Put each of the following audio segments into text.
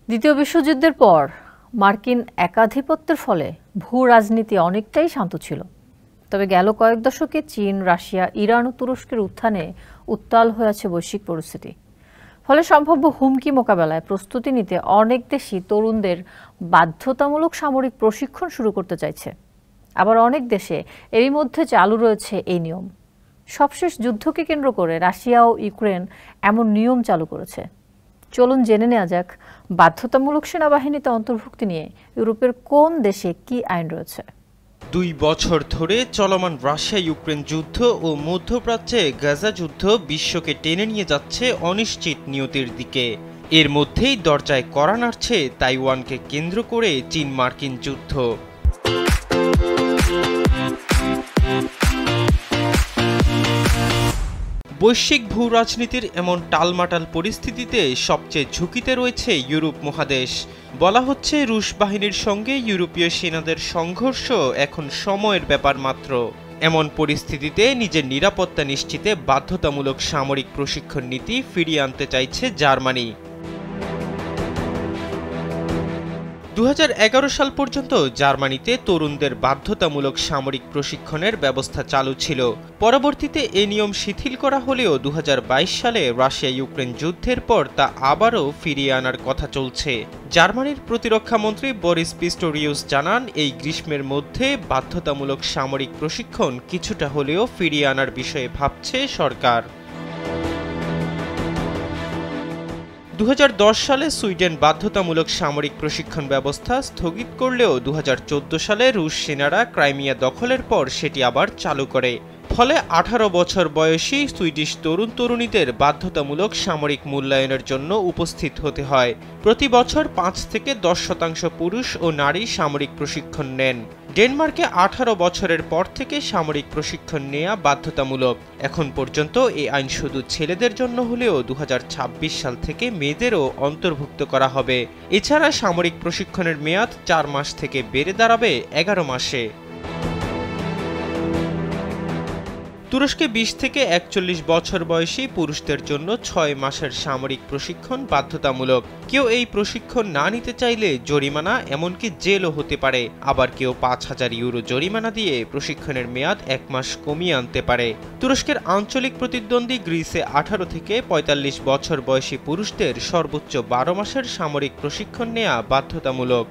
দ্বিতীয় বিশ্বযুদ্ধের পর মার্কিন একাধিপত্যের ফলে ভূ রাজনীতি অনেকটাই শান্ত ছিল। তবে গেল কয়েক দশকে চীন, রাশিয়া, ইরান ও তুরস্কের উত্থানে উত্তাল হয়ে আছে বৈশ্বিক পরিস্থিতি। ফলে সম্ভাব্য হুমকি মোকাবেলায় প্রস্তুতি নিতে অনেক দেশই তরুণদের বাধ্যতামূলক সামরিক প্রশিক্ষণ শুরু করতে চাইছে। আবার অনেক দেশে এরই মধ্যে চালু রয়েছে এই নিয়ম। সবশেষ যুদ্ধকে কেন্দ্র করে রাশিয়া ও ইউক্রেন এমন নিয়ম চালু করেছে। চলুন জেনে নেওয়া যাক বাধ্যতামূলক সেনাবাহিনীতে অন্তর্ভুক্তি নিয়ে ইউরোপের কোন দেশে কি আইন রয়েছে। 2 বছর ধরে চলমান রাশিয়া ইউক্রেন যুদ্ধ ও মধ্যপ্রাচ্যে গাজা যুদ্ধ বিশ্বকে টেনে নিয়ে যাচ্ছে অনিশ্চিত নিয়তির দিকে। এর মধ্যেই দরজায় কড়া নাড়ছে তাইওয়ানকে কেন্দ্র করে চীন মার্কিন যুদ্ধ। বৈশ্বিক ভূ রাজনীতির এমন টালমাটাল পরিস্থিতিতে সবচেয়ে ঝুঁকিতে রয়েছে ইউরোপ মহাদেশ। বলা হচ্ছে রুশ বাহিনীর সঙ্গে ইউরোপীয় সেনাদের সংঘর্ষ এখন সময়ের ব্যাপার মাত্র। এমন পরিস্থিতিতে নিজের নিরাপত্তা নিশ্চিতে বাধ্যতামূলক সামরিক প্রশিক্ষণ নীতি ফিরিয়ে আনতে চাইছে জার্মানি। 2011 সাল পর্যন্ত জার্মানিতে তরুণদের বাধ্যতামূলক সামরিক প্রশিক্ষণের ব্যবস্থা চালু ছিল। পরবর্তীতে এ নিয়ম শিথিল করা হলেও 2022 সালে রাশিয়া ইউক্রেন যুদ্ধের পর তা আবারও ফিরিয়ে আনার কথা চলছে। জার্মানির প্রতিরক্ষামন্ত্রী বরিস পিস্টোরিউস জানান, এই গ্রীষ্মের মধ্যে বাধ্যতামূলক সামরিক প্রশিক্ষণ কিছুটা হলেও ফিরিয়ে আনার বিষয়ে ভাবছে সরকার। 2010 সালে সুইডেন বাধ্যতামূলক সামরিক প্রশিক্ষণ ব্যবস্থা স্থগিত করলেও 2014 সালে রুশ সেনারা ক্রাইমিয়া দখলের পর সেটি আবার চালু করে। ফলে 18 বছর বয়সী সুইডিশ তরুণ তরুণীদের বাধ্যতামূলক সামরিক মূল্যায়নের জন্য উপস্থিত হতে হয়। প্রতি বছর 5 থেকে 10% পুরুষ ও নারী সামরিক প্রশিক্ষণ নেন। ডেনমার্কে 18 বছরের পর থেকে সামরিক প্রশিক্ষণ নেওয়া বাধ্যতামূলক। এখন পর্যন্ত এই আইন শুধু ছেলেদের জন্য হলেও 2026 সাল থেকে মেয়েদেরও অন্তর্ভুক্ত করা হবে। এছাড়া সামরিক প্রশিক্ষণের মেয়াদ 4 মাস থেকে বেড়ে দাঁড়াবে 11 মাসে। তুরস্কে 20 থেকে 41 বছর বয়সী পুরুষদের জন্য 6 মাসের সামরিক প্রশিক্ষণ বাধ্যতামূলক। কেউ এই প্রশিক্ষণ না নিতে চাইলে জরিমানা, এমনকি জেলও হতে পারে। আবার কেউ 5000 ইউরো জরিমানা দিয়ে প্রশিক্ষণের মেয়াদ 1 মাস কমিয়ে আনতে পারে। তুরস্কের আঞ্চলিক প্রতিদ্বন্দ্বী গ্রিসে 18 থেকে 45 বছর বয়সী পুরুষদের সর্বোচ্চ 12 মাসের সামরিক প্রশিক্ষণ নেওয়া বাধ্যতামূলক।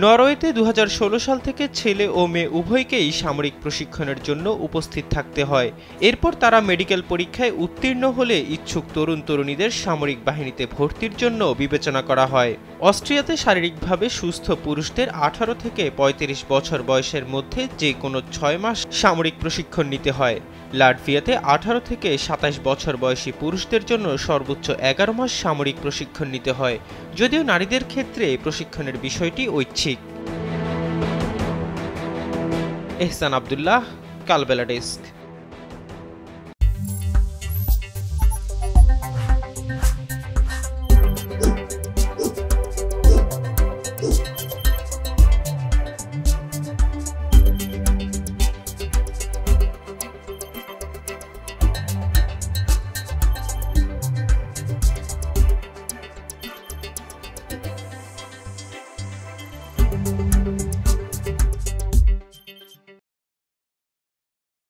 নরওয়েতে 2016 সাল থেকে ছেলে ও মেয়ে উভয়কেই সামরিক প্রশিক্ষণের জন্য উপস্থিত থাকতে হয়। এরপর তারা মেডিকেল পরীক্ষায় উত্তীর্ণ হলে ইচ্ছুক তরুণ তরুণীদের সামরিক বাহিনীতে ভর্তির জন্য বিবেচনা করা হয়। অস্ট্রিয়াতে শারীরিকভাবে সুস্থ পুরুষদের 18 থেকে 35 বছর বয়সের মধ্যে যে কোনো 6 মাস সামরিক প্রশিক্ষণ নিতে হয়। লাটভিয়াতে 18 থেকে 27 বছর বয়সী পুরুষদের জন্য সর্বোচ্চ 11 মাস সামরিক প্রশিক্ষণ নিতে হয়, যদিও নারীদের ক্ষেত্রে প্রশিক্ষণের বিষয়টি ঐচ্ছিক। এহসান আব্দুল্লাহ, কালবেলা ডেস্ক।